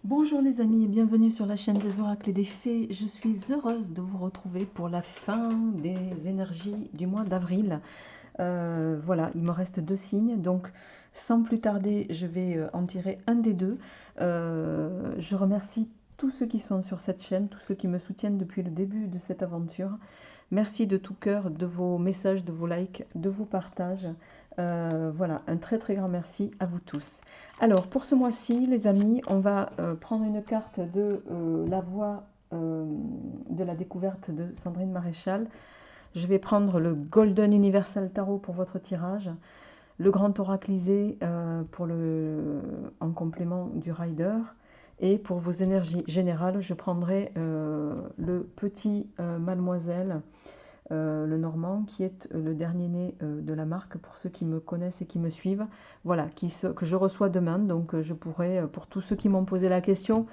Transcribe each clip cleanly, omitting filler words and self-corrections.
Bonjour les amis et bienvenue sur la chaîne des oracles et des fées. Je suis heureuse de vous retrouver pour la fin des énergies du mois d'avril. Voilà, il me reste 2 signes, donc sans plus tarder, je vais en tirer un des deux. Je remercie tous ceux qui sont sur cette chaîne, tous ceux qui me soutiennent depuis le début de cette aventure. Merci de tout cœur de vos messages, de vos likes, de vos partages. Voilà, un très très grand merci à vous tous. Alors, pour ce mois-ci, les amis, on va prendre une carte de la voie de la découverte de Sandrine Maréchal. Je vais prendre le Golden Universal Tarot pour votre tirage, le Grand Oraclisé en complément du Rider. Et pour vos énergies générales, je prendrai le petit Mademoiselle, le Normand, qui est le dernier né de la marque, pour ceux qui me connaissent et qui me suivent. Voilà, que je reçois demain. Donc je pourrai, pour tous ceux qui m'ont posé la question,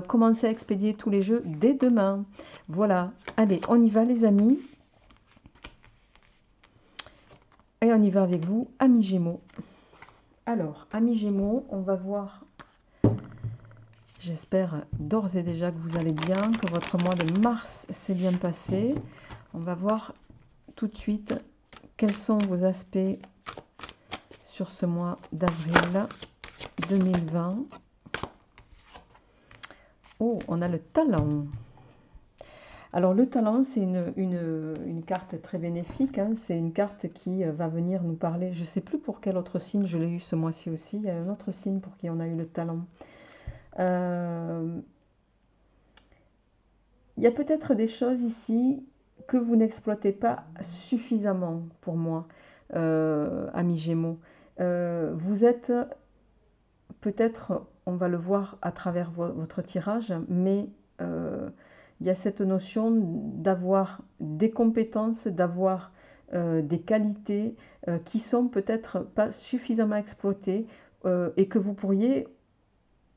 commencer à expédier tous les jeux dès demain. Voilà, allez, on y va les amis. Et on y va avec vous, amis Gémeaux. Alors, amis Gémeaux, on va voir, j'espère d'ores et déjà que vous allez bien, que votre mois de mars s'est bien passé. On va voir tout de suite quels sont vos aspects sur ce mois d'avril 2020. Oh, on a le talent. Alors le talent, c'est une carte très bénéfique, hein. C'est une carte qui va venir nous parler, je ne sais plus pour quel autre signe je l'ai eu ce mois-ci aussi, il y a un autre signe pour qui on a eu le talent. Il y a peut-être des choses ici que vous n'exploitez pas suffisamment pour moi, amis Gémeaux. Vous êtes peut-être, on va le voir à travers votre tirage, mais il y a cette notion d'avoir des compétences, d'avoir des qualités qui sont peut-être pas suffisamment exploitées et que vous pourriez,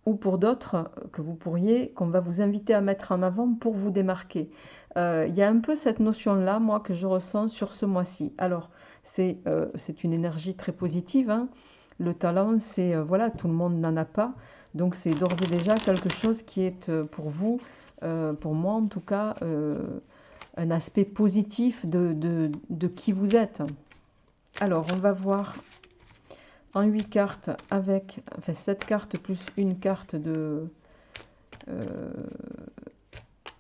ou pour d'autres, qu'on va vous inviter à mettre en avant pour vous démarquer. Il y a un peu cette notion-là, moi, que je ressens sur ce mois-ci. Alors, c'est une énergie très positive, hein. Le talent, c'est, voilà, tout le monde n'en a pas. Donc, c'est d'ores et déjà quelque chose qui est pour vous, pour moi en tout cas, un aspect positif de qui vous êtes. Alors, on va voir en 8 cartes avec, enfin 7 cartes plus une carte de...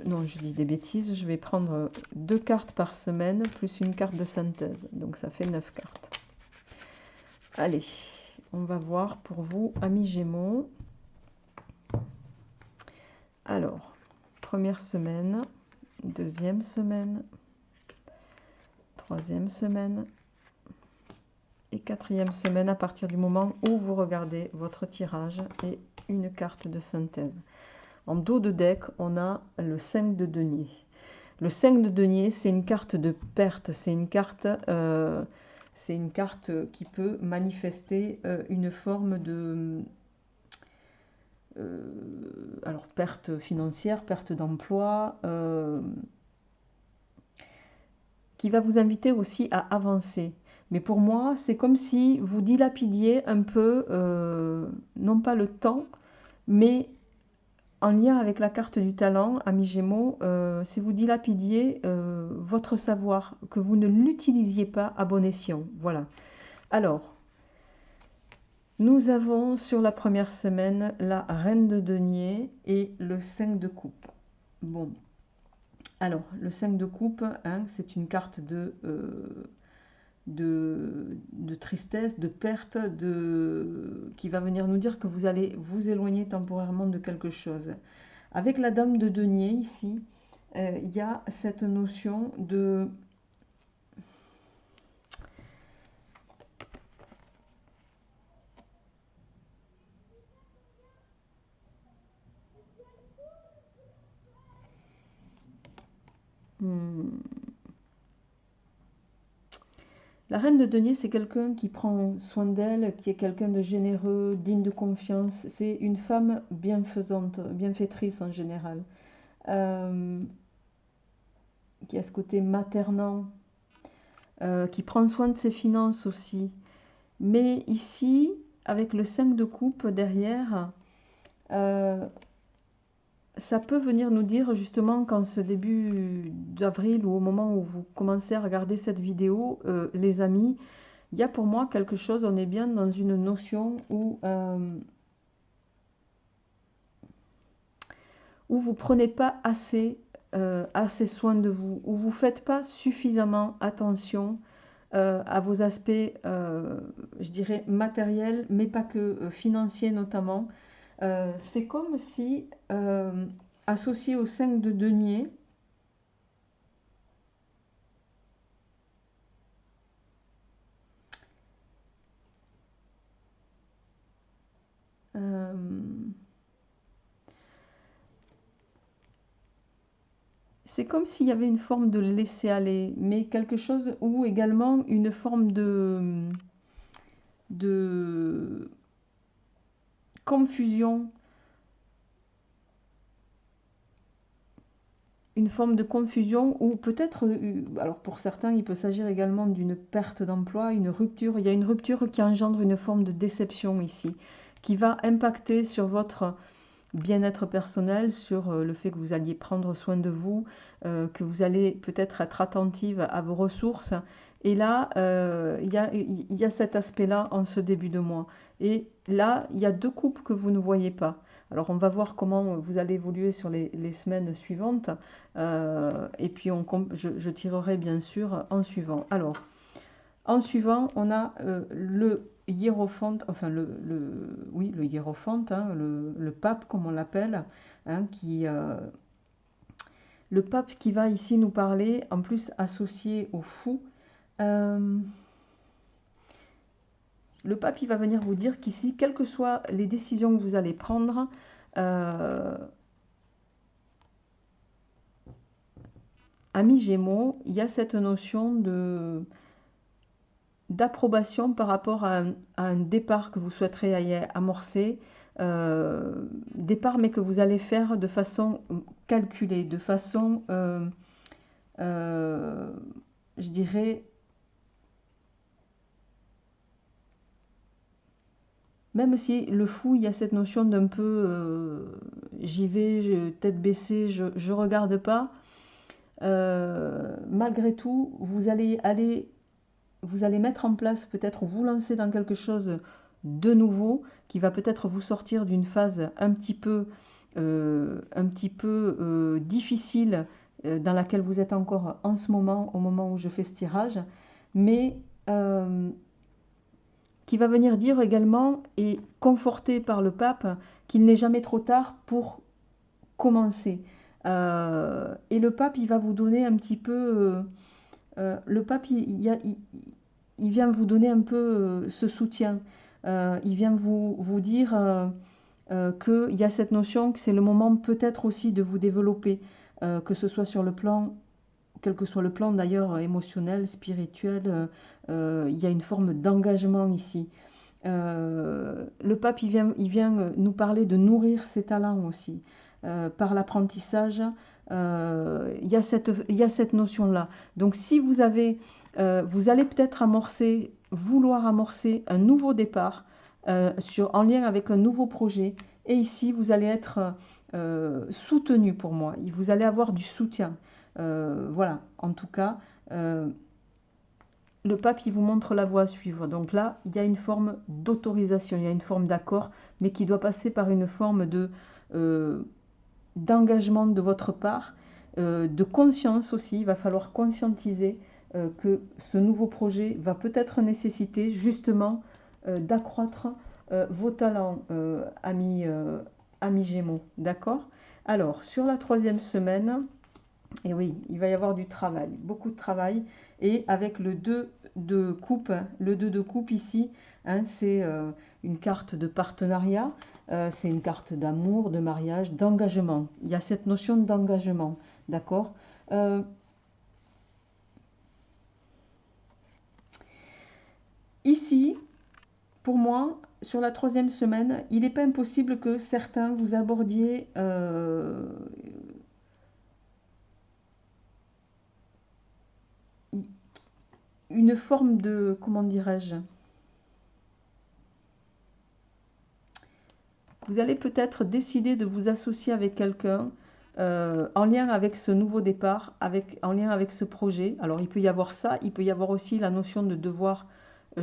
non, je dis des bêtises, je vais prendre 2 cartes par semaine plus une carte de synthèse. Donc ça fait 9 cartes. Allez, on va voir pour vous, amis Gémeaux. Alors, première semaine, deuxième semaine, troisième semaine et quatrième semaine à partir du moment où vous regardez votre tirage et une carte de synthèse. En dos de deck, on a le 5 de denier. Le 5 de denier, c'est une carte de perte, c'est une carte qui peut manifester une forme de... alors, perte financière, perte d'emploi, qui va vous inviter aussi à avancer. Mais pour moi, c'est comme si vous dilapidiez un peu, non pas le temps, mais en lien avec la carte du talent, amis Gémeaux, si vous dilapidiez votre savoir, que vous ne l'utilisiez pas à bon escient. Voilà. Alors, nous avons sur la première semaine la reine de denier et le 5 de coupe. Bon. Alors, le 5 de coupe, hein, c'est une carte de tristesse, de perte, qui va venir nous dire que vous allez vous éloigner temporairement de quelque chose. Avec la dame de denier ici, il y a cette notion de... La reine de denier, c'est quelqu'un qui prend soin d'elle, qui est quelqu'un de généreux, digne de confiance. C'est une femme bienfaisante, bienfaitrice en général, qui a ce côté maternant, qui prend soin de ses finances aussi. Mais ici, avec le 5 de coupe derrière, Euh, Ça peut venir nous dire justement qu'en ce début d'avril ou au moment où vous commencez à regarder cette vidéo, les amis, il y a pour moi quelque chose, on est bien dans une notion où vous prenez pas assez soin de vous, où vous faites pas suffisamment attention à vos aspects, je dirais matériels, mais pas que, financiers notamment. C'est comme si, associé au 5 de denier, euh, c'est comme s'il y avait une forme de laisser-aller, mais quelque chose ou également une forme de confusion, une forme de confusion ou peut-être, alors pour certains, il peut s'agir également d'une perte d'emploi, une rupture. Il y a une rupture qui engendre une forme de déception ici, qui va impacter sur votre bien-être personnel, sur le fait que vous alliez prendre soin de vous, que vous allez peut-être être attentive à vos ressources. Et là, il y a cet aspect-là en ce début de mois. Et là, il y a deux coupes que vous ne voyez pas. Alors, on va voir comment vous allez évoluer sur les semaines suivantes. Et puis, je tirerai bien sûr en suivant. Alors, en suivant, on a le hiérophante, enfin oui, le hiérophante, hein, le pape comme on l'appelle, hein, le pape qui va ici nous parler, en plus associé au fou. Euh, le pape, il va venir vous dire qu'ici, quelles que soient les décisions que vous allez prendre, euh, ami Gémeaux, il y a cette notion d'approbation par rapport à un départ que vous souhaiteriez amorcer, départ mais que vous allez faire de façon calculée, de façon, euh, je dirais, même si le fou, il y a cette notion d'un peu, j'y vais, tête baissée, je regarde pas, malgré tout, vous allez mettre en place, peut-être vous lancer dans quelque chose de nouveau qui va peut-être vous sortir d'une phase un petit peu difficile dans laquelle vous êtes encore en ce moment, au moment où je fais ce tirage, mais euh, qui va venir dire également et conforté par le pape qu'il n'est jamais trop tard pour commencer. Et le pape, il va vous donner un petit peu... le pape, il vient vous donner un peu ce soutien. Il vient vous dire qu'il y a cette notion que c'est le moment peut-être aussi de vous développer, que ce soit sur le plan, quel que soit le plan d'ailleurs émotionnel, spirituel, il y a une forme d'engagement ici. Le pape, il vient nous parler de nourrir ses talents aussi. Par l'apprentissage, il y a cette notion-là. Donc si vous allez peut-être vouloir amorcer un nouveau départ en lien avec un nouveau projet. Et ici, vous allez être soutenu pour moi. Vous allez avoir du soutien. Voilà, en tout cas, le pape, il vous montre la voie à suivre. Donc là, il y a une forme d'autorisation, il y a une forme d'accord, mais qui doit passer par une forme euh, d'engagement de votre part, de conscience aussi. Il va falloir conscientiser que ce nouveau projet va peut-être nécessiter justement d'accroître vos talents, amis Gémeaux. D'accord? Alors, sur la troisième semaine, et oui, il va y avoir du travail, beaucoup de travail. Et avec le 2 de coupe, le 2 de coupe ici, hein, c'est une carte de partenariat, c'est une carte d'amour, de mariage, d'engagement. Il y a cette notion d'engagement, d'accord. Euh, Ici, pour moi, sur la troisième semaine, il n'est pas impossible que certains vous abordiez une forme de, comment dirais-je, vous allez peut-être décider de vous associer avec quelqu'un en lien avec ce nouveau départ, en lien avec ce projet. Alors il peut y avoir ça, il peut y avoir aussi la notion de devoir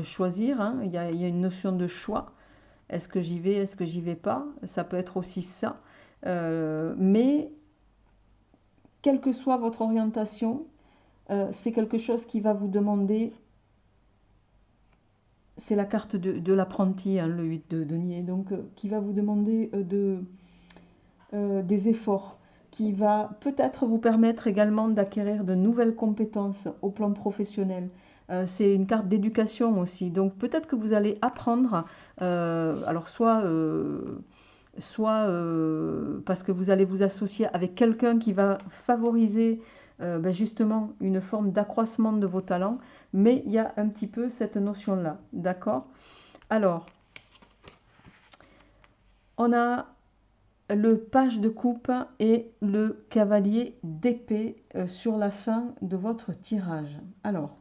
choisir, hein. Il y a une notion de choix. Est-ce que j'y vais, est-ce que j'y vais pas? Ça peut être aussi ça. Mais quelle que soit votre orientation, c'est quelque chose qui va vous demander, c'est la carte de l'apprenti, hein, le 8 de denier, donc qui va vous demander des efforts, qui va peut-être vous permettre également d'acquérir de nouvelles compétences au plan professionnel. C'est une carte d'éducation aussi, donc peut-être que vous allez apprendre, alors soit parce que vous allez vous associer avec quelqu'un qui va favoriser justement une forme d'accroissement de vos talents, mais il y a un petit peu cette notion-là, d'accord? Alors, on a le page de coupe et le cavalier d'épée sur la fin de votre tirage. Alors,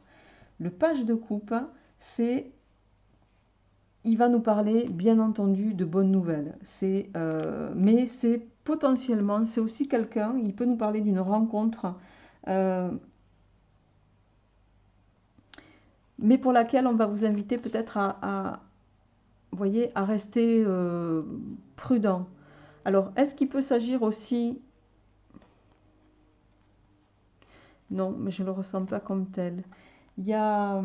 le page de coupe, il va nous parler bien entendu de bonnes nouvelles. Mais c'est potentiellement, c'est aussi quelqu'un, il peut nous parler d'une rencontre, mais pour laquelle on va vous inviter peut-être voyez, à rester prudent. Alors, est-ce qu'il peut s'agir aussi... Non, mais je ne le ressens pas comme tel. Il y a...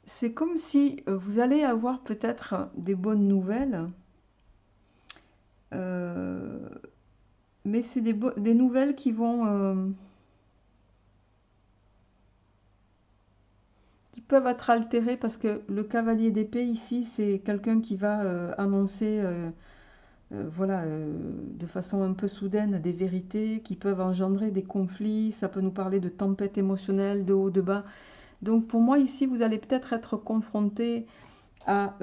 C'est comme si vous allez avoir peut-être des bonnes nouvelles, mais c'est des nouvelles qui peuvent être altérées parce que le cavalier d'épée ici, c'est quelqu'un qui va annoncer, voilà, de façon un peu soudaine des vérités qui peuvent engendrer des conflits. Ça peut nous parler de tempêtes émotionnelles, de haut, de bas. Donc pour moi ici, vous allez peut-être être confronté à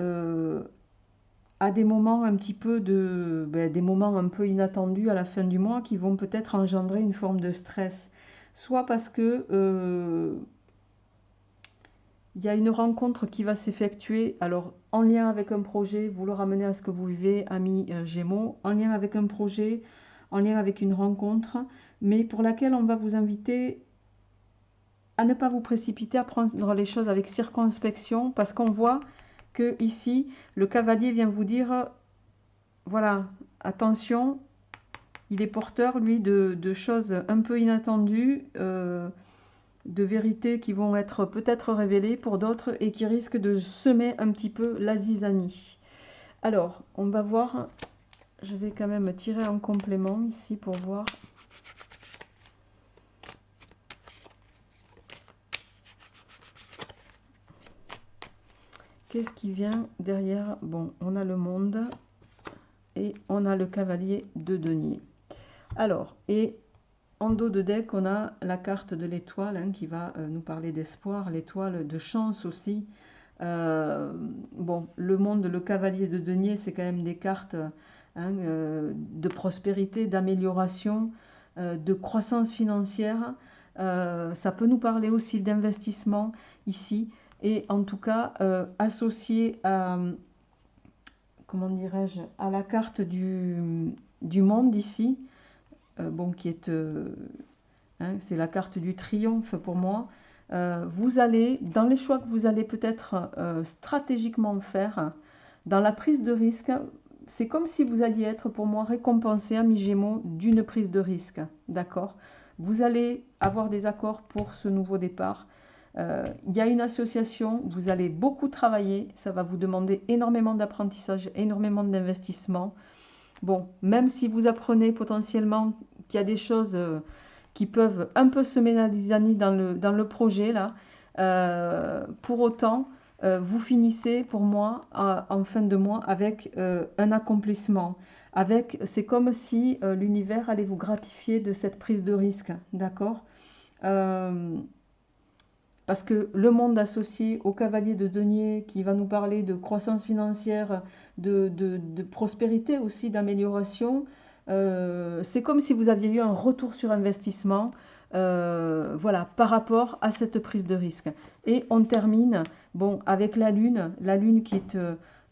des moments un petit peu des moments un peu inattendus à la fin du mois qui vont peut-être engendrer une forme de stress. Soit parce que il y a une rencontre qui va s'effectuer, alors en lien avec un projet, vous le ramenez à ce que vous vivez, amis Gémeaux, en lien avec un projet, en lien avec une rencontre, mais pour laquelle on va vous inviter à ne pas vous précipiter, à prendre les choses avec circonspection, parce qu'on voit que ici, le cavalier vient vous dire, voilà, attention, il est porteur, lui, de choses un peu inattendues, de vérités qui vont être peut-être révélées pour d'autres et qui risquent de semer un petit peu la zizanie. Alors, on va voir, je vais quand même tirer en complément ici pour voir. Qu'est-ce qui vient derrière? Bon, on a le monde et on a le cavalier de denier. Alors, et en dos de deck, on a la carte de l'étoile hein, qui va nous parler d'espoir, l'étoile de chance aussi. Bon, le monde, le cavalier de denier, c'est quand même des cartes hein, de prospérité, d'amélioration, de croissance financière. Ça peut nous parler aussi d'investissement ici. Et en tout cas, associé à, comment dirais-je, à la carte du monde ici, bon, qui est, hein, c'est la carte du triomphe pour moi. Vous allez, dans les choix que vous allez peut-être stratégiquement faire, dans la prise de risque, c'est comme si vous alliez être pour moi récompensé, ami Gémeaux, d'une prise de risque. D'accord? Vous allez avoir des accords pour ce nouveau départ. Il y a une association, vous allez beaucoup travailler, ça va vous demander énormément d'apprentissage, énormément d'investissement. Bon, même si vous apprenez potentiellement qu'il y a des choses qui peuvent un peu semer la zizanie dans le projet, là, pour autant, vous finissez pour moi en fin de mois avec un accomplissement. C'est comme si l'univers allait vous gratifier de cette prise de risque, d'accord? Parce que le monde associé au cavalier de denier qui va nous parler de croissance financière, de prospérité aussi, d'amélioration. C'est comme si vous aviez eu un retour sur investissement, voilà, par rapport à cette prise de risque. Et on termine, bon, avec la lune qui est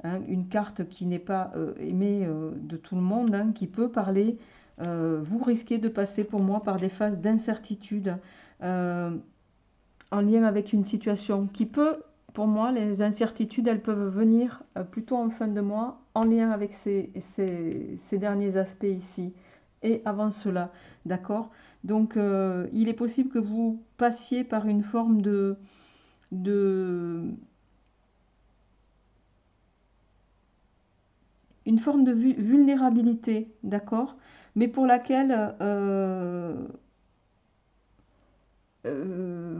hein, une carte qui n'est pas aimée de tout le monde, hein, qui peut parler. Vous risquez de passer pour moi par des phases d'incertitude en lien avec une situation qui peut, pour moi, les incertitudes, elles peuvent venir plutôt en fin de mois, en lien avec ces derniers aspects ici, et avant cela, d'accord? Donc, il est possible que vous passiez par une forme de vulnérabilité, d'accord? Mais pour laquelle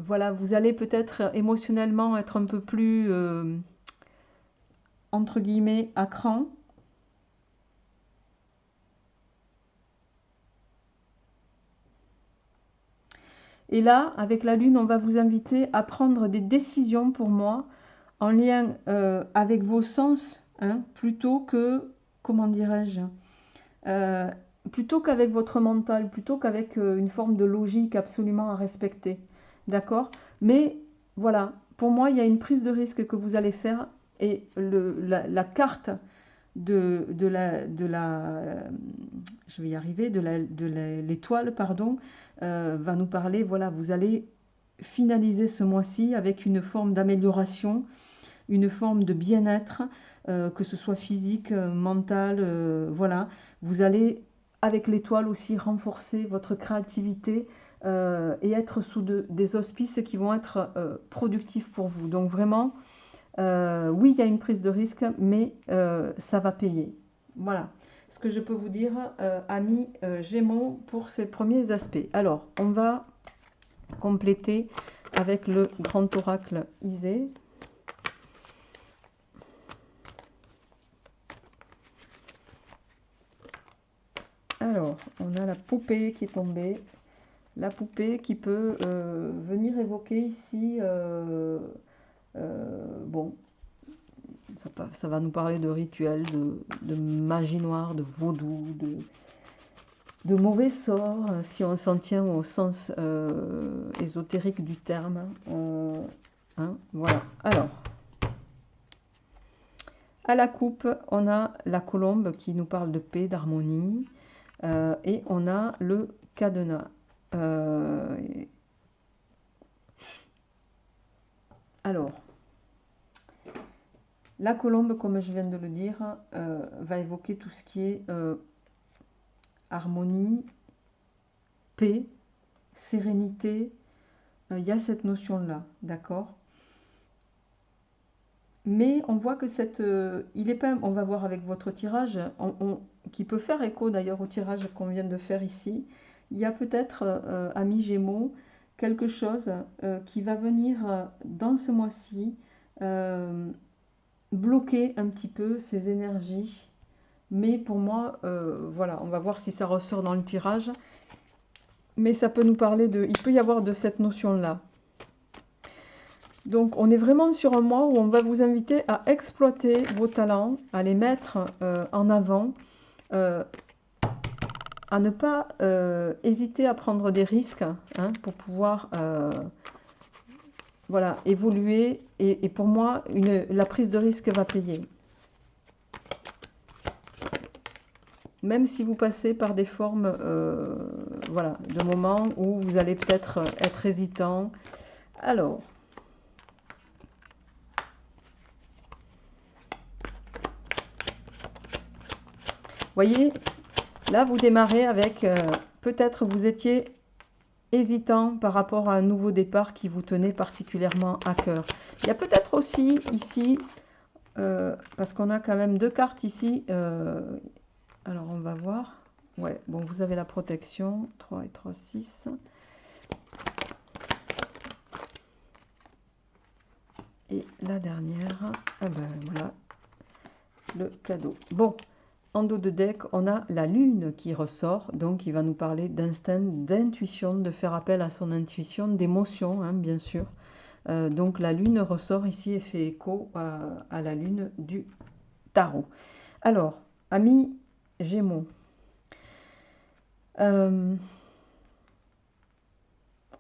voilà, vous allez peut-être émotionnellement être un peu plus, entre guillemets, à cran. Et là, avec la lune, on va vous inviter à prendre des décisions pour moi en lien avec vos sens, hein, plutôt que, comment dirais-je, euh, plutôt qu'avec votre mental, plutôt qu'avec une forme de logique absolument à respecter. D'accord? Mais voilà, pour moi, il y a une prise de risque que vous allez faire et la carte je vais y arriver, de l'étoile, pardon, va nous parler, voilà, vous allez finaliser ce mois-ci avec une forme d'amélioration, une forme de bien-être, que ce soit physique, mental, voilà. Vous allez, avec l'étoile aussi, renforcer votre créativité et être sous des auspices qui vont être productifs pour vous. Donc vraiment, oui, il y a une prise de risque, mais ça va payer. Voilà ce que je peux vous dire, amis Gémeaux, pour ces premiers aspects. Alors, on va compléter avec le grand oracle Isée. Alors, on a la poupée qui est tombée. La poupée qui peut venir évoquer ici, bon, ça va nous parler de rituels, de magie noire, de vaudou, de mauvais sorts, si on s'en tient au sens ésotérique du terme. Hein, voilà. Alors, à la coupe, on a la colombe qui nous parle de paix, d'harmonie, et on a le cadenas. Alors, la colombe, comme je viens de le dire, va évoquer tout ce qui est harmonie, paix, sérénité. Il y a cette notion-là, d'accord? Mais on voit que il est pas, on va voir avec votre tirage, qui peut faire écho d'ailleurs au tirage qu'on vient de faire ici. Il y a peut-être, amis Gémeaux, quelque chose qui va venir dans ce mois-ci bloquer un petit peu ces énergies. Mais pour moi, voilà, on va voir si ça ressort dans le tirage. Mais ça peut nous parler il peut y avoir de cette notion-là. Donc, on est vraiment sur un mois où on va vous inviter à exploiter vos talents, à les mettre en avant, à ne pas hésiter à prendre des risques, hein, pour pouvoir voilà, évoluer. Et pour moi, la prise de risque va payer. Même si vous passez par des formes voilà, de moments où vous allez peut-être être hésitant. Alors, voyez, là, vous démarrez avec, peut-être vous étiez hésitant par rapport à un nouveau départ qui vous tenait particulièrement à cœur. Il y a peut-être aussi ici, parce qu'on a quand même deux cartes ici, alors on va voir. Ouais, bon, vous avez la protection, 3 et 3, 6. Et la dernière, ah ben voilà, le cadeau. Bon. En dos de deck, on a la lune qui ressort, donc il va nous parler d'instinct, d'intuition, de faire appel à son intuition, d'émotion, hein, bien sûr. Donc la lune ressort ici et fait écho à la lune du tarot. Alors, amis Gémeaux, euh,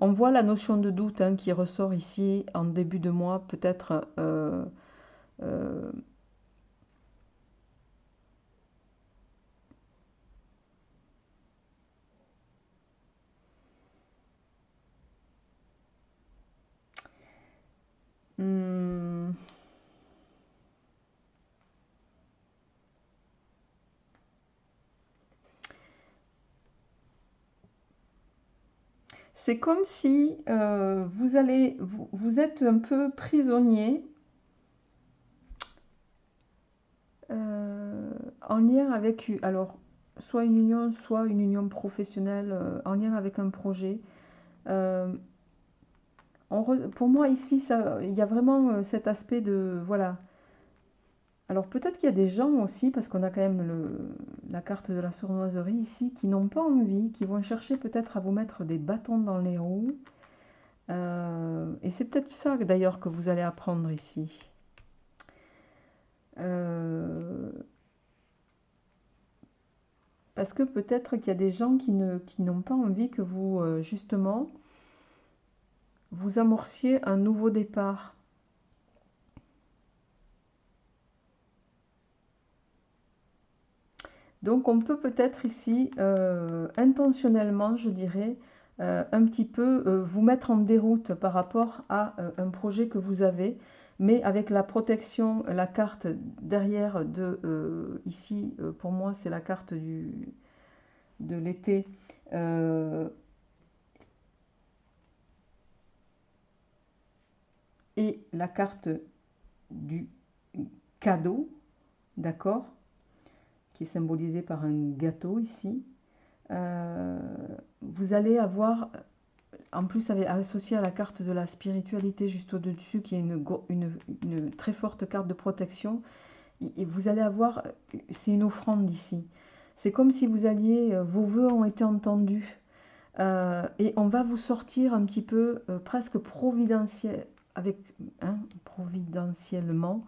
on voit la notion de doute hein, qui ressort ici en début de mois, peut-être. Euh, hmm, c'est comme si vous êtes un peu prisonnier en lien avec, alors, soit une union professionnelle, en lien avec un projet. Euh, pour moi, ici, ça, il y a vraiment cet aspect de, voilà. Alors peut-être qu'il y a des gens aussi, parce qu'on a quand même la carte de la sournoiserie ici, qui n'ont pas envie, qui vont chercher peut-être à vous mettre des bâtons dans les roues. Et c'est peut-être ça d'ailleurs que vous allez apprendre ici. Euh, Parce que peut-être qu'il y a des gens qui n'ont pas envie que vous, justement, vous amorciez un nouveau départ. Donc on peut peut-être ici, intentionnellement, je dirais, un petit peu vous mettre en déroute par rapport à un projet que vous avez, mais avec la protection, la carte derrière de, ici, pour moi, c'est la carte de l'été. euh, et la carte du cadeau, d'accord, qui est symbolisée par un gâteau ici. Euh, Vous allez avoir, en plus associé à la carte de la spiritualité juste au-dessus, qui est une très forte carte de protection, et vous allez avoir, c'est une offrande ici. C'est comme si vous alliez, vos vœux ont été entendus. Et on va vous sortir un petit peu presque providentiel, avec, hein, providentiellement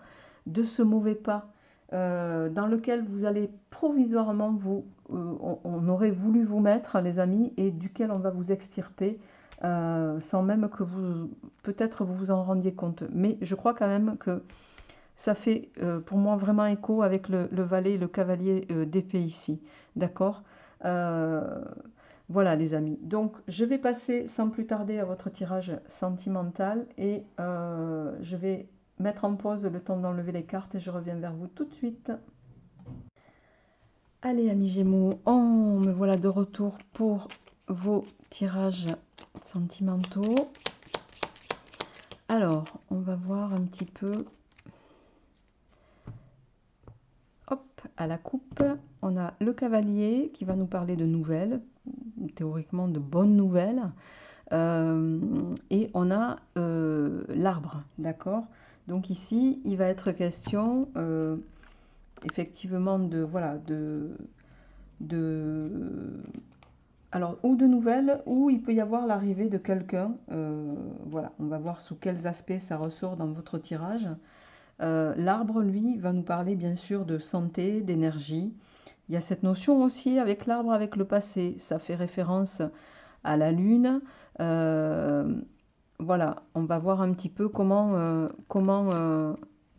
de ce mauvais pas dans lequel vous allez provisoirement on aurait voulu vous mettre, les amis, et duquel on va vous extirper sans même que vous, peut-être vous vous en rendiez compte. Mais je crois quand même que ça fait pour moi vraiment écho avec le valet et le cavalier d'épée ici. D'accord. Euh, voilà les amis. Donc je vais passer sans plus tarder à votre tirage sentimental et je vais mettre en pause le temps d'enlever les cartes et je reviens vers vous tout de suite. Allez amis Gémeaux, me voilà de retour pour vos tirages sentimentaux. Alors, on va voir un petit peu. Hop, à la coupe, on a le cavalier qui va nous parler de nouvelles, théoriquement de bonnes nouvelles. Et on a l'arbre, d'accord. Donc ici, il va être question effectivement de, voilà, de, alors, ou de nouvelles, ou il peut y avoir l'arrivée de quelqu'un. Voilà, on va voir sous quels aspects ça ressort dans votre tirage. L'arbre, lui, va nous parler bien sûr de santé, d'énergie. Il y a cette notion aussi avec l'arbre, avec le passé. Ça fait référence à la lune. Voilà, on va voir un petit peu comment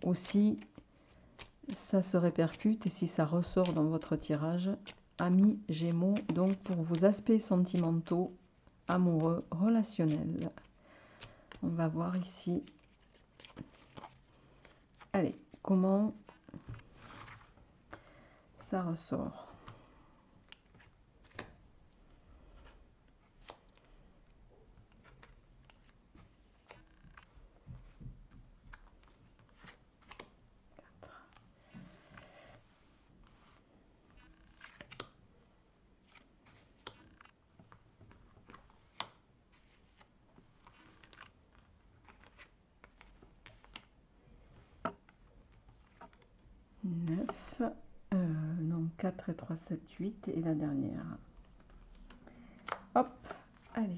aussi ça se répercute et si ça ressort dans votre tirage. Amis Gémeaux, donc pour vos aspects sentimentaux, amoureux, relationnels. On va voir ici. Allez, comment ça ressort. Neuf, non, 4 et 3, 7, 8 et la dernière. Hop, allez.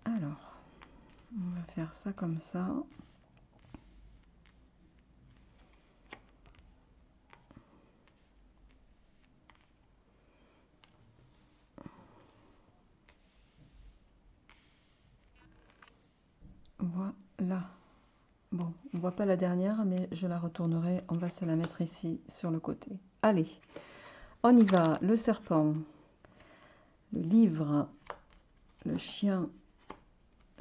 Alors, ça comme ça. Voilà. Bon, on ne voit pas la dernière, mais je la retournerai. On va se la mettre ici sur le côté. Allez, on y va. Le serpent, le livre, le chien,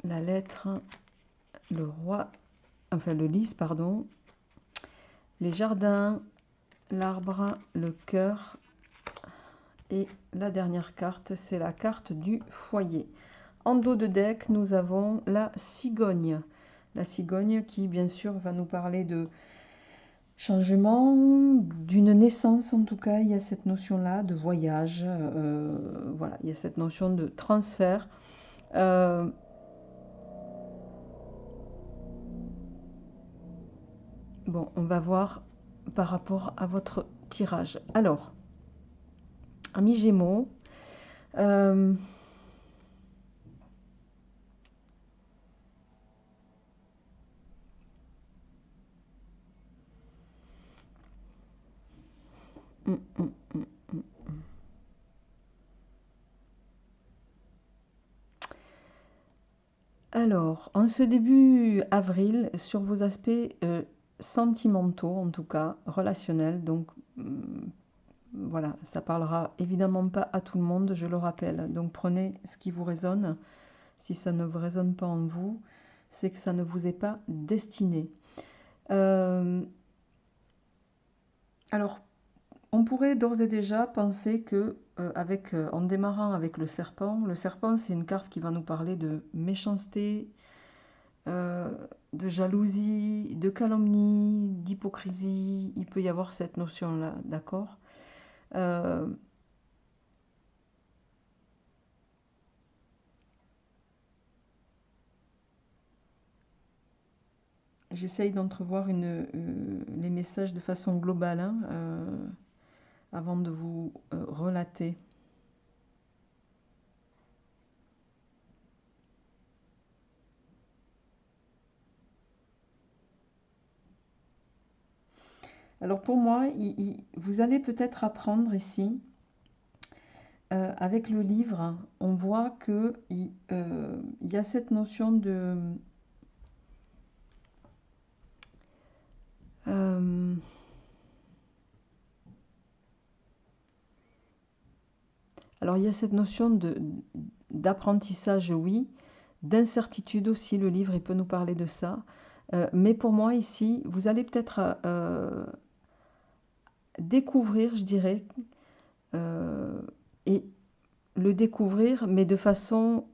la lettre, le roi, enfin le lys, pardon, les jardins, l'arbre, le cœur. Et la dernière carte, c'est la carte du foyer. En dos de deck, nous avons la cigogne. La cigogne qui, bien sûr, va nous parler de changement, d'une naissance en tout cas. Il y a cette notion-là de voyage. Voilà, il y a cette notion de transfert. Bon, on va voir par rapport à votre tirage. Alors, amis Gémeaux, hum, hum, hum. Alors, en ce début avril, sur vos aspects sentimentaux, en tout cas, relationnels, donc voilà, ça parlera évidemment pas à tout le monde, je le rappelle. Donc prenez ce qui vous résonne. Si ça ne vous résonne pas en vous, c'est que ça ne vous est pas destiné. Alors, on pourrait d'ores et déjà penser que, en démarrant avec le serpent c'est une carte qui va nous parler de méchanceté, de jalousie, de calomnie, d'hypocrisie. Il peut y avoir cette notion-là, d'accord? J'essaye d'entrevoir les messages de façon globale, hein, avant de vous relater. Alors pour moi, vous allez peut-être apprendre ici, avec le livre, on voit que il y a cette notion de... alors il y a cette notion d'apprentissage, oui, d'incertitude aussi, le livre, il peut nous parler de ça. Mais pour moi ici, vous allez peut-être découvrir, je dirais, et le découvrir, mais de façon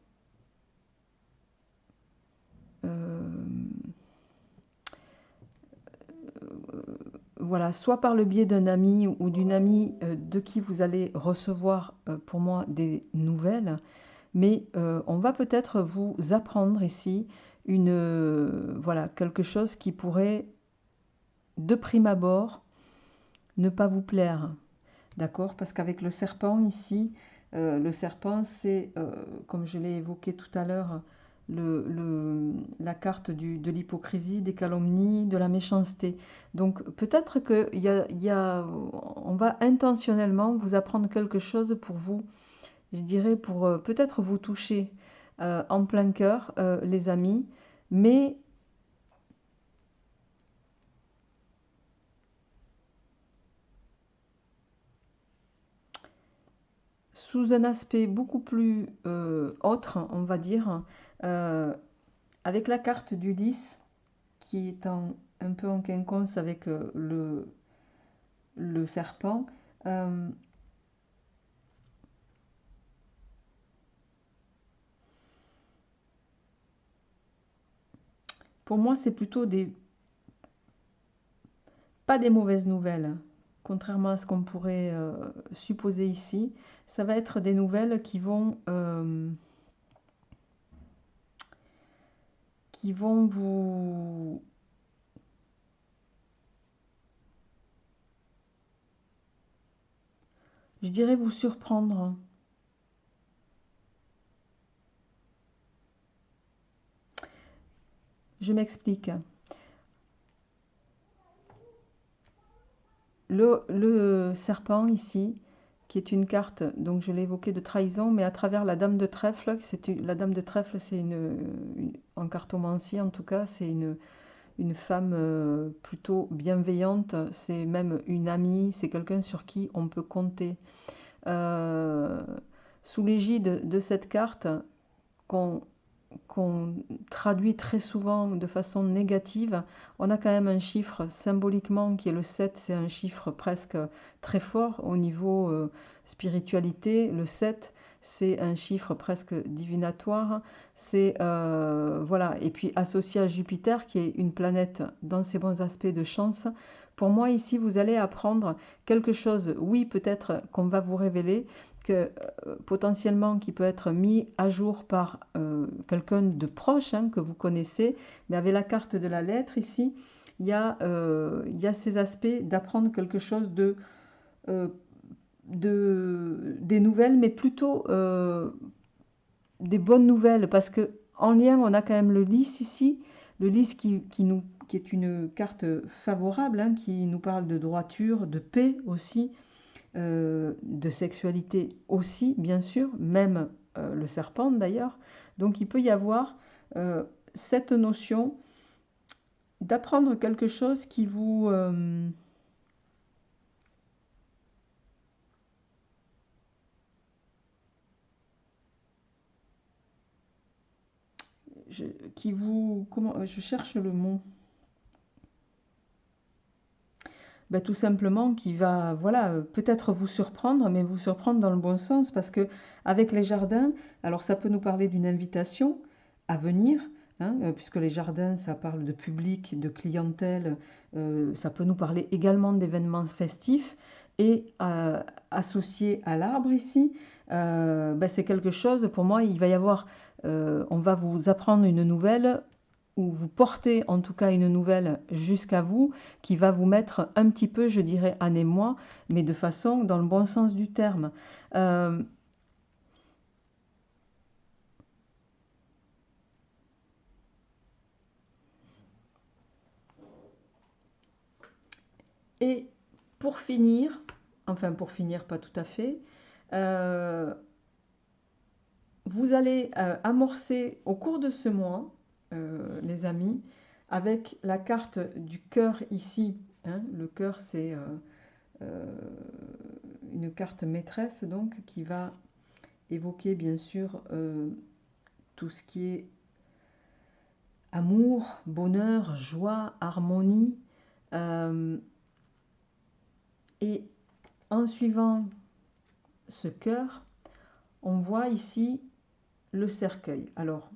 voilà, soit par le biais d'un ami ou d'une amie de qui vous allez recevoir pour moi des nouvelles, mais on va peut-être vous apprendre ici voilà, quelque chose qui pourrait de prime abord ne pas vous plaire, d'accord? Parce qu'avec le serpent ici, le serpent c'est, comme je l'ai évoqué tout à l'heure, la carte de l'hypocrisie, des calomnies, de la méchanceté. Donc peut-être on va intentionnellement vous apprendre quelque chose pour vous, je dirais pour peut-être vous toucher en plein cœur, les amis, mais sous un aspect beaucoup plus autre, on va dire, avec la carte du 10 qui est un peu en quinconce avec le serpent. Pour moi, c'est plutôt pas des mauvaises nouvelles, contrairement à ce qu'on pourrait supposer ici. Ça va être des nouvelles qui vont vous... je dirais vous surprendre. je m'explique. Le serpent ici, qui est une carte, donc je l'ai évoqué de trahison, mais à travers la dame de trèfle, la dame de trèfle, c'est en cartomancie en tout cas, c'est une femme plutôt bienveillante, c'est même une amie, c'est quelqu'un sur qui on peut compter. Euh, Sous l'égide de cette carte, qu'on qu'on traduit très souvent de façon négative, on a quand même un chiffre symboliquement qui est le 7, c'est un chiffre presque très fort au niveau spiritualité. Le 7, c'est un chiffre presque divinatoire. C'est voilà, et puis associé à Jupiter, qui est une planète dans ses bons aspects de chance. Pour moi, ici, vous allez apprendre quelque chose, oui, peut-être qu'on va vous révéler, que potentiellement qui peut être mis à jour par quelqu'un de proche hein, que vous connaissez, mais avec la carte de la lettre ici, il y a ces aspects d'apprendre quelque chose euh, des nouvelles, mais plutôt des bonnes nouvelles, parce que en lien, on a quand même le lys ici, le lys qui est une carte favorable, hein, qui nous parle de droiture, de paix aussi, de sexualité aussi, bien sûr, même le serpent d'ailleurs. Donc il peut y avoir cette notion d'apprendre quelque chose qui vous... je, qui vous... Comment, je cherche le mot. Ben, tout simplement qui va, voilà, peut-être vous surprendre, mais vous surprendre dans le bon sens, parce que avec les jardins, alors ça peut nous parler d'une invitation à venir, hein, puisque les jardins, ça parle de public, de clientèle, ça peut nous parler également d'événements festifs, et associé à l'arbre ici, ben, c'est quelque chose, pour moi, il va y avoir, on va vous apprendre une nouvelle, ou vous portez en tout cas une nouvelle jusqu'à vous qui va vous mettre un petit peu, je dirais, en émoi, mais de façon dans le bon sens du terme. Euh, et pour finir, enfin pour finir pas tout à fait, euh, vous allez amorcer au cours de ce mois, les amis, avec la carte du cœur ici. Hein, le cœur, c'est euh, une carte maîtresse donc qui va évoquer bien sûr tout ce qui est amour, bonheur, joie, harmonie. Euh, et en suivant ce cœur, on voit ici le cercueil. Alors,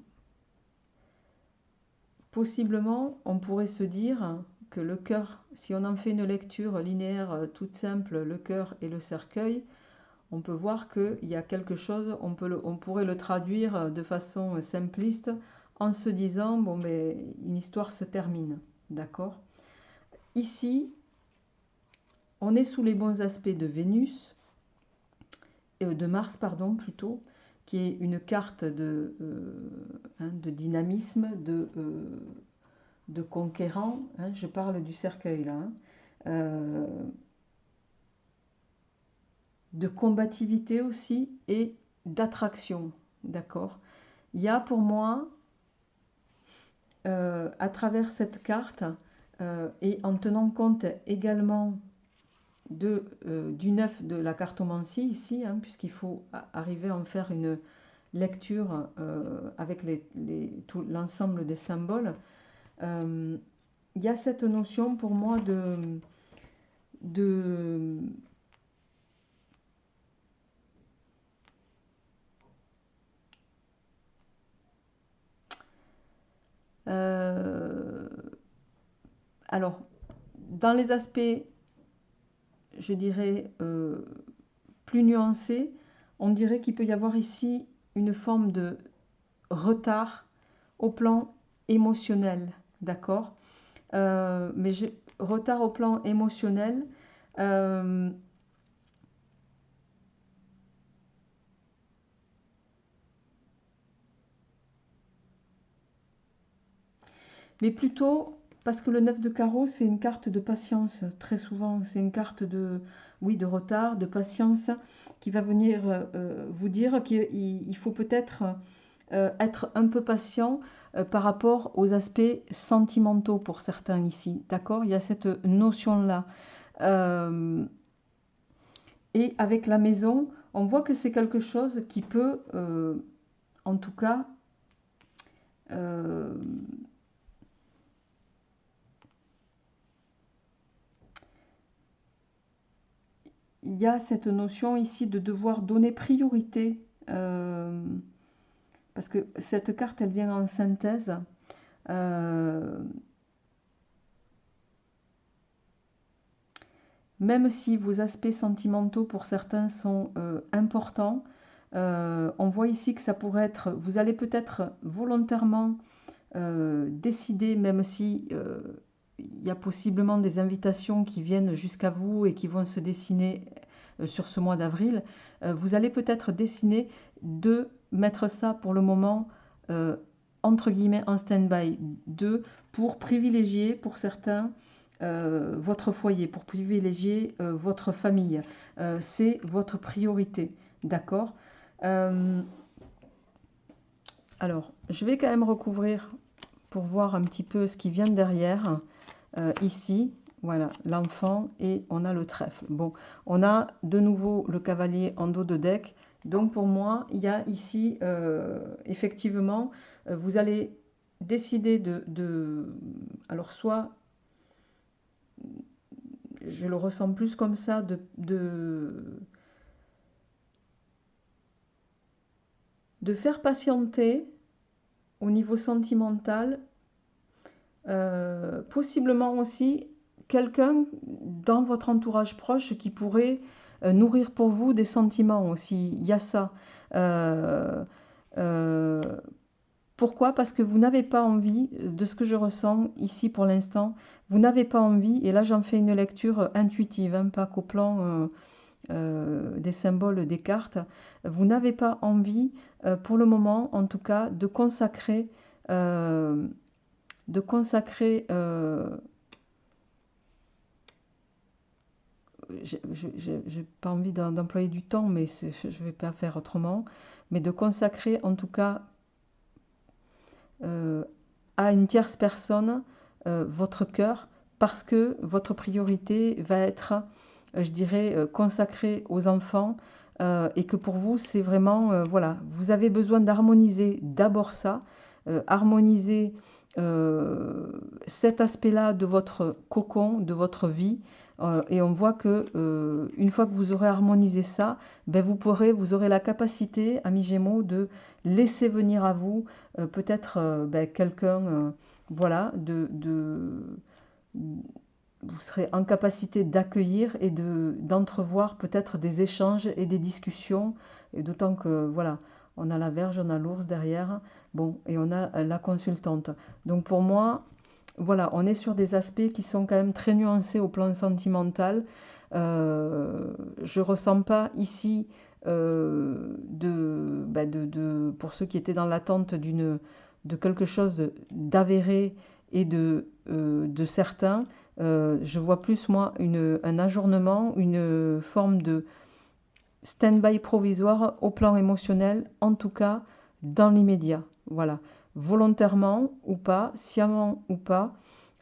possiblement, on pourrait se dire que le cœur, si on en fait une lecture linéaire toute simple, le cœur et le cercueil, on peut voir qu'il y a quelque chose, on pourrait le traduire de façon simpliste en se disant, bon, ben, une histoire se termine, d'accord? Ici, on est sous les bons aspects de Vénus, de Mars, pardon, plutôt, qui est une carte hein, de dynamisme, de conquérant. Hein, je parle du cercueil là. Hein, euh, de combativité aussi et d'attraction, d'accord? Il y a pour moi, à travers cette carte, et en tenant compte également du 9 de la cartomancie ici, hein, puisqu'il faut arriver à en faire une lecture avec tout l'ensemble des symboles, euh, il y a cette notion pour moi de euh, alors, dans les aspects, je dirais, plus nuancés, on dirait qu'il peut y avoir ici une forme de retard au plan émotionnel, d'accord? Mais retard au plan émotionnel, euh, mais plutôt parce que le 9 de carreau, c'est une carte de patience, très souvent. C'est une carte de, oui, de retard, de patience, qui va venir vous dire qu'il faut peut-être être un peu patient par rapport aux aspects sentimentaux pour certains ici. D'accord? Il y a cette notion-là. Euh, et avec la maison, on voit que c'est quelque chose qui peut, en tout cas, euh, il y a cette notion ici de devoir donner priorité, parce que cette carte, elle vient en synthèse. euh, Même si vos aspects sentimentaux pour certains sont importants, on voit ici que ça pourrait être, vous allez peut-être volontairement décider, même si il y a possiblement des invitations qui viennent jusqu'à vous et qui vont se dessiner sur ce mois d'avril, vous allez peut-être décider de mettre ça pour le moment euh, entre guillemets en stand-by, pour privilégier pour certains votre foyer, pour privilégier votre famille. C'est votre priorité, d'accord? Euh, alors, je vais quand même recouvrir pour voir un petit peu ce qui vient derrière. Ici, voilà, l'enfant et on a le trèfle. Bon, on a de nouveau le cavalier en dos de deck. Donc pour moi, il y a ici, effectivement, vous allez décider alors soit, je le ressens plus comme ça, de faire patienter au niveau sentimental. Possiblement aussi quelqu'un dans votre entourage proche qui pourrait nourrir pour vous des sentiments aussi. Il y a ça. Euh, euh, Pourquoi? Parce que vous n'avez pas envie, de ce que je ressens ici pour l'instant, vous n'avez pas envie, et là j'en fais une lecture intuitive, hein, pas qu'au plan des symboles des cartes, vous n'avez pas envie, pour le moment en tout cas, euh, de consacrer, j'ai pas envie d'employer du temps, mais je vais pas faire autrement, mais de consacrer en tout cas euh, à une tierce personne votre cœur, parce que votre priorité va être, je dirais, consacrée aux enfants, et que pour vous, c'est vraiment, voilà, vous avez besoin d'harmoniser d'abord ça, harmoniser cet aspect-là de votre cocon, de votre vie, et on voit que une fois que vous aurez harmonisé ça, ben vous aurez la capacité, amis Gémeaux, de laisser venir à vous peut-être ben, quelqu'un, voilà, vous serez en capacité d'accueillir et d'entrevoir peut-être des échanges et des discussions, et d'autant que voilà, on a la Vierge, on a l'ours derrière, bon, et on a la consultante. Donc pour moi, voilà, on est sur des aspects qui sont quand même très nuancés au plan sentimental. Je ressens pas ici pour ceux qui étaient dans l'attente de quelque chose d'avéré et de certain. Je vois plus moi un ajournement, une forme de stand-by provisoire au plan émotionnel, en tout cas dans l'immédiat. Voilà, volontairement ou pas, sciemment ou pas.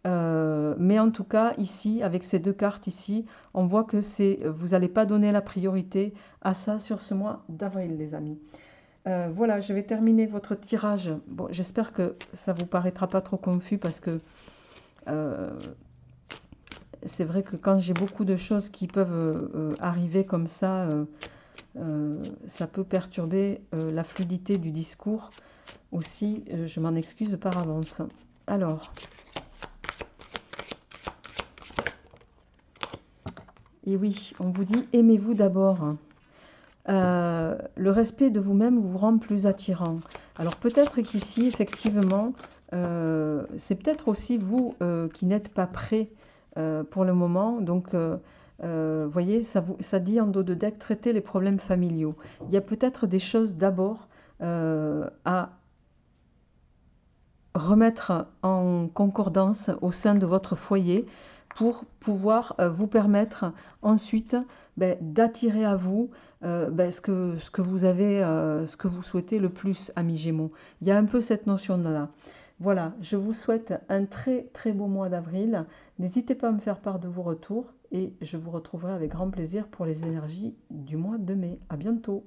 Mais en tout cas, ici, avec ces deux cartes ici, on voit que vous n'allez pas donner la priorité à ça sur ce mois d'avril, les amis. Voilà, je vais terminer votre tirage. Bon, j'espère que ça vous paraîtra pas trop confus parce que euh, c'est vrai que quand j'ai beaucoup de choses qui peuvent arriver comme ça peut perturber la fluidité du discours. Aussi, je m'en excuse par avance. Alors, et oui, on vous dit aimez-vous d'abord. Le respect de vous-même vous rend plus attirant. Alors peut-être qu'ici, effectivement, c'est peut-être aussi vous qui n'êtes pas prêt pour le moment. Donc, voyez, ça dit en dos de deck, traiter les problèmes familiaux. Il y a peut-être des choses d'abord à remettre en concordance au sein de votre foyer pour pouvoir vous permettre ensuite d'attirer à vous ce que vous avez, ce que vous souhaitez le plus, amis Gémeaux. Il y a un peu cette notion-là. Voilà, je vous souhaite un très très beau mois d'avril. N'hésitez pas à me faire part de vos retours et je vous retrouverai avec grand plaisir pour les énergies du mois de mai. À bientôt!